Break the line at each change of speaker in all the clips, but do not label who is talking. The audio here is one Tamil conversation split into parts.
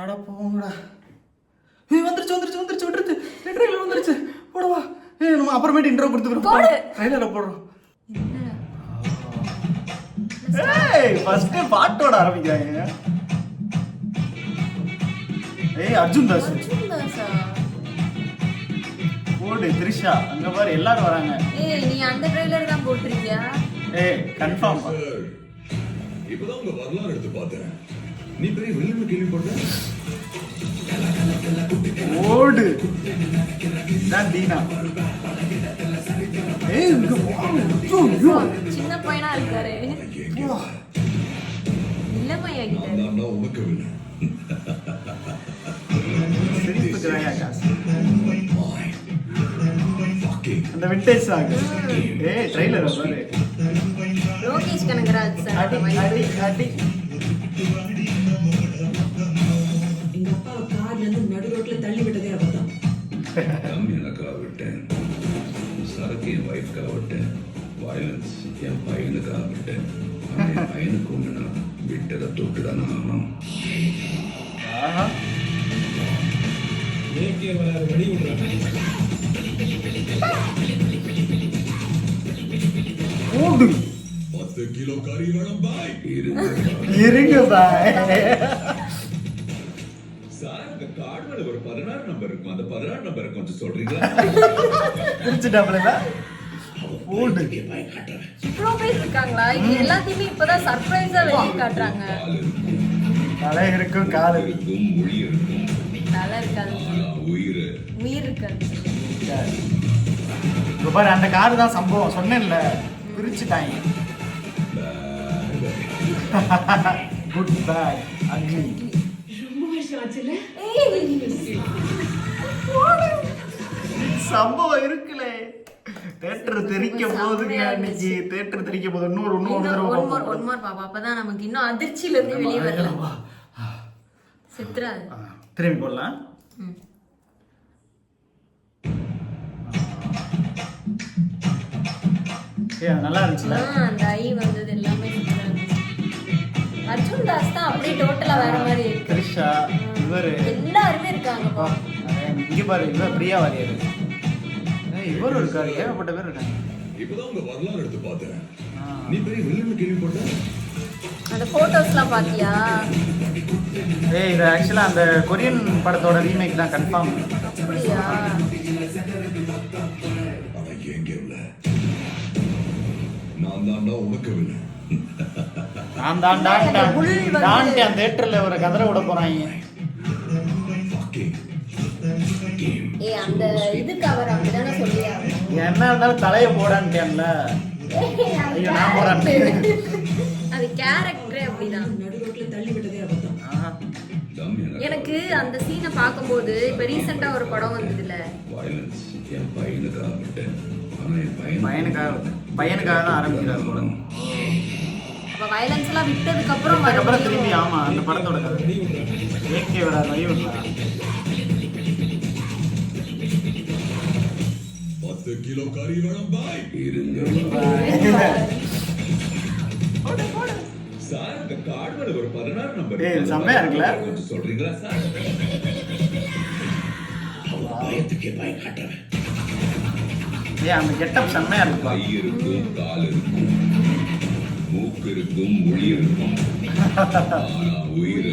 அட போங்கடா. வந்துருச்சு வந்துருச்சு வந்துருச்சு விட்டுருச்சு. ட்ரெயிலர் வந்துருச்சு. போடவா. நம்ம அப்புறமேட்டு இன்ட்ரோ கொடுத்துக்கிறோம். ட்ரெயிலர்ல போடுறோம். ஃபர்ஸ்ட் பாட்டோட ஆரம்பிக்கிறாங்க. அர்ஜுன் தாஸ் போடு. த்ரிஷா அங்க பாரு எல்லாரும் வராங்க.
நீ அந்த ட்ரெய்லர் தான் போட்டுருக்கியா?
கன்ஃபார்ம்.
இப்பதான் உங்க வரலாறு எடுத்து பார்த்தேன். நீ பெரிய வில்லன் கேள்விப்பட்ட?
ஓடு நான் தீனா.
சின்ன பையனா இருக்காரு. இல்லமையா கிட்ட
நான் உனக்கு வில்லன்.
அந்த விண்டேஜ் சாங். ட்ரெய்லர் பாரு.
லோகேஷ் கனகராஜ் சார்.
அடி அடி அடி.
எங்க அப்பா கார்ல இருந்து நடு ரோட்ல தள்ளி விட்டதே அப்பதான்.
எனக்காக விட்டேன், சரக்கு என் வைஃப்காக விட்டேன், வயலன்ஸ் என் பையனுக்காக விட்டேன். என் பையனுக்கு ஒண்ணு விட்டதை தொட்டுதான் ஆகணும்.
ஏகே வராத வெடி விடுறாங்க.
ஓடு
10 கிலோ கறி வேணும் பாய்.
இருங்க பாய்.
சார் இந்த கார்டு மேல ஒரு 16 நம்பர் இருக்கும். அந்த 16 நம்பரை கொஞ்சம் சொல்றீங்களா?
பிடிச்சிட்டாப்ல. ஓடு.
இவ்ளோ பேர் இருக்காங்களா? இது எல்லாத்தையுமே இப்பதான் சர்ப்ரைஸா வெளிய காட்டுறாங்க.
தலை இருக்கும் கால்
இருக்கும் மொழி இருக்கும்.
தலை இருக்காது,
உயிர்
உயிர் இருக்காது.
பாரு அந்த கார் தான் சம்பவம் சொன்னேன்ல. பிரிச்சுட்டாங்க. Good bad ugly.
ரொம்ப வருஷம் ஆச்சுல.
சம்பவம் இருக்குல்ல. தியேட்டர் தெரிக்க போகுதுங்க. இன்னைக்கு தியேட்டர் தெரிக்க போகுது. இன்னொரு தடவை
ஒன் மோர் பாப்பா. அப்பதான் நமக்கு இன்னும் அதிர்ச்சியில இருந்து வெளியே வரலாம். சித்ராது
திரும்பி போடலாம். நல்லா இருந்துச்சுல.
அந்த ஐ வந்தது எல்லாமே அர்ஜுன் தாஸ் தான் அப்படியே டோட்டலா வேற மாதிரி இருக்கு.
த்ரிஷா இவரு
எல்லாருமே இருக்காங்கப்பா.
இங்க பாரு இவர் பிரியா வாரியர். இவரும் இருக்காரு. ஏகப்பட்ட பேர் இருக்காங்க.
இப்பதான் உங்க வரலாறு எடுத்து பார்த்தேன். நீ பெரிய வில்லன் கேள்விப்பட்ட?
அந்த போட்டோஸ்லாம் பாத்தியா?
இது ஆக்சுவலா அந்த கொரியன் படத்தோட ரீமேக் தான் கன்ஃபார்ம்.
அப்படியா?
ஆனா எங்க இல்ல. நான் தான்டா உனக்கு வில்லன்.
நான் தான் தியேட்டர்ல ஒரு கதற விட போறாங்க.
அந்த இதுக்கு அவர் அப்படிதானே சொல்லியா?
என்ன இருந்தாலும் தலைய போடான்ட்டேன்ல. ஐயோ நான் போடான்ட்டேன்.
அது கேரக்டரே அப்படிதான்.
நடு ரோட்ல தள்ளி விட்டதே அப்பதான்.
எனக்கு அந்த சீனை பார்க்கும்போது இப்ப ரீசெண்டா ஒரு படம் வந்ததுல
வயலன்ஸ் என் பையனுக்காக விட்டேன். ஆனா என்
பையனுக்காக தான் ஆரம்பிக்கிறாரு போல.
அப்ப வயலன்ஸ் எல்லாம் விட்டதுக்கு அப்புறம்
திரும்பி ஆமா அந்த படத்தோட கதை. ஏகே வராத வழி விடுறா.
10 கிலோ கறி வேணும் பாய். இருங்க சார் இந்த கார்டு மேல ஒரு 16 நம்பர்.
செம்மையா இருக்குல்ல.
கொஞ்சம் சொல்றீங்களா சார்? பயத்துக்கே பயம் காட்டுறேன்.
அந்த கெட்டப் செம்மையா இருக்கு.
கை இருக்கும், கால் இருக்கும், மூக்கு இருக்கும், மொழி இருக்கும். ஆனா உயிர்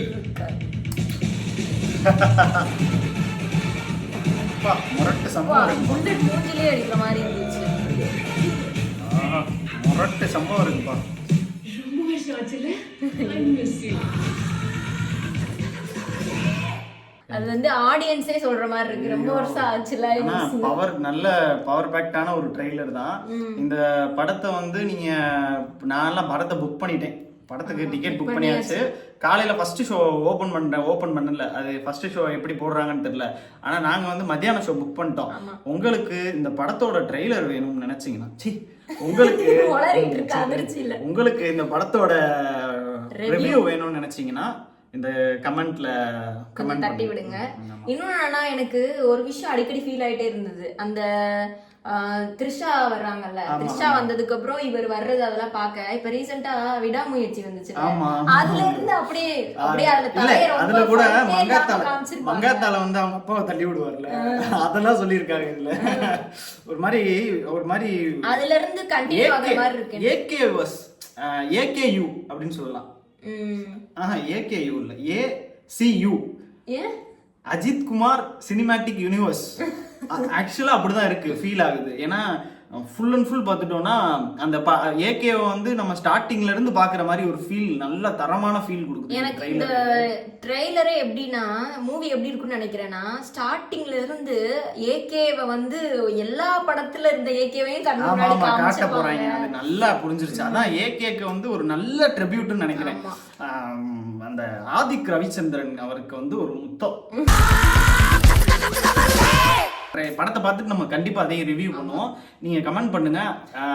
முரட்டு சம்பவம் இருக்கு.
புல்லட் மூஞ்சிலே அடிக்கிற மாதிரி இருந்துச்சு.
முரட்டு சம்பவம் இருக்குப்பா.
ரொம்ப வருஷம் ஆச்சுல. I miss you.
அது வந்து ஆடியன்ஸே சொல்ற மாதிரி இருக்கு. ரொம்ப வருஷம் ஆச்சுல.
பவர் நல்ல பவர் பேக்டான ஒரு ட்ரெய்லர் தான். இந்த படத்தை வந்து நீங்க நான் படத்தை புக் பண்ணிட்டேன். படத்துக்கு டிக்கெட் புக் பண்ணியாச்சு. காலையில ஃபர்ஸ்ட் ஷோ ஓபன் பண்ணல. அது ஃபர்ஸ்ட் ஷோ எப்படி போடுறாங்கன்னு தெரியல. ஆனா நாங்க வந்து மத்தியான ஷோ புக் பண்ணிட்டோம். உங்களுக்கு இந்த படத்தோட ட்ரெய்லர் வேணும்னு நினைச்சீங்கன்னா உங்களுக்கு இந்த படத்தோட ரிவ்யூ வேணும்னு நினைச்சீங்கன்னா இந்த கமெண்ட்ல
தட்டி விடுங்க. இன்னொன்னு எனக்கு ஒரு விஷயம் அடிக்கடி ஃபீல் ஆயிட்டே இருந்தது. அந்த த்ரிஷா வர்றாங்கல்ல, த்ரிஷா வந்ததுக்கு அப்புறம் இவர் வர்றது அதெல்லாம் பார்க்க இப்ப ரீசெண்டா விடாமுயற்சி வந்துச்சு. அதுல இருந்து அப்படியே அதுல
இல்ல
தலைய
அதுல
ரொம்ப
கூட
first ஏ
மங்காத்தால
காமிச்சிருப்பாங்க.
மங்காத்தால வந்து அவங்க அப்பாவை தள்ளி விடுவார்ல, அதெல்லாம் சொல்லியிருக்காங்க இதுல. ஒரு மாதிரி
அதுல இருந்து கண்டினியூ ஆகுற மாதிரி இருக்கு.
ஏகேஎஸ் ஏகேயு அப்படின்னு சொல்லலாம். ஏகேயு இல்ல, ஏசியு,
ஏன்
அஜித் குமார் சினிமேட்டிக் யூனிவர்ஸ். ஆக்சுவலா அப்படிதான் இருக்கு, ஃபீல் ஆகுது. ஏன்னா ஃபுல் அண்ட் ஃபுல் பார்த்துட்டோம்னா அந்த ஏகேவை வந்து நம்ம ஸ்டார்டிங்ல இருந்து பாக்குற மாதிரி ஒரு ஃபீல், நல்ல தரமான ஃபீல் கொடுக்குது.
எனக்கு இந்த ட்ரெய்லரே எப்படின்னா, மூவி எப்படி இருக்குன்னு நினைக்கிறேன்னா, ஸ்டார்டிங்ல இருந்து ஏகேவை வந்து எல்லா படத்துல இருந்த ஏகேவையும் கண்ணு முன்னாடி
காட்ட போறாங்க. அது நல்லா புரிஞ்சிருச்சு. அதான் ஏகேக்கு வந்து ஒரு நல்ல ட்ரிபியூட்னு நினைக்கிறேன். அந்த ஆதிக் ரவிச்சந்திரன் அவருக்கு வந்து ஒரு முத்தம். படத்தை பார்த்துட்டு நம்ம கண்டிப்பா அதையும் ரிவ்யூ பண்ணுவோம். நீங்க கமெண்ட் பண்ணுங்க.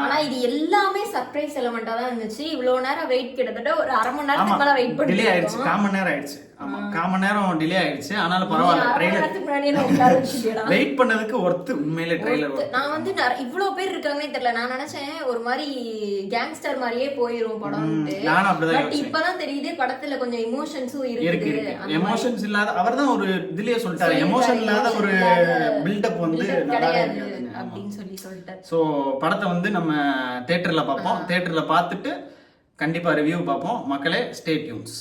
ஆனா இது எல்லாமே சர்ப்ரைஸ் எலிமெண்டா தான் இருந்துச்சு. இவ்வளவு நேரம் வெயிட், கிட்டத்தட்ட ஒரு அரை மணி நேரத்துக்கு மேல வெயிட் பண்ணி
டிலே ஆயிடுச்சு. 1/4 மணி நேரம் ஆயிடுச்சு. ஆமா, 1/4 மணி நேரம் டிலே ஆயிடுச்சு. ஆனாலும் பரவாயில்ல, ட்ரெய்லர் வெயிட் பண்ணதுக்கு ஒர்த். உண்மையிலே ட்ரெய்லர்
நான் வந்து இவ்வளவு பேர் இருக்காங்கன்னே தெரியல. நான் நினைச்சேன் ஒரு மாதிரி கேங்ஸ்டர் மாதிரியே போயிரும் படம்.
நானும் அப்படிதான்.
பட் இப்பதான் தெரியுது படத்துல கொஞ்சம் எமோஷன்ஸும் இருக்கு.
எமோஷன்ஸ் இல்லாத, அவர்தான் ஒரு இதுலயே சொல்லிட்டாரு, எமோஷன் இல்லாத ஒரு பில்டப் வந்து
கிடையாது அப்படின்னு சொல்லிட்டாரு.
சோ படத்தை வந்து நம்ம தியேட்டர்ல பார்ப்போம். தியேட்டர்ல பார்த்துட்டு கண்டிப்பா ரிவ்யூ பார்ப்போம். மக்களே, ஸ்டே டியூன்ஸ்.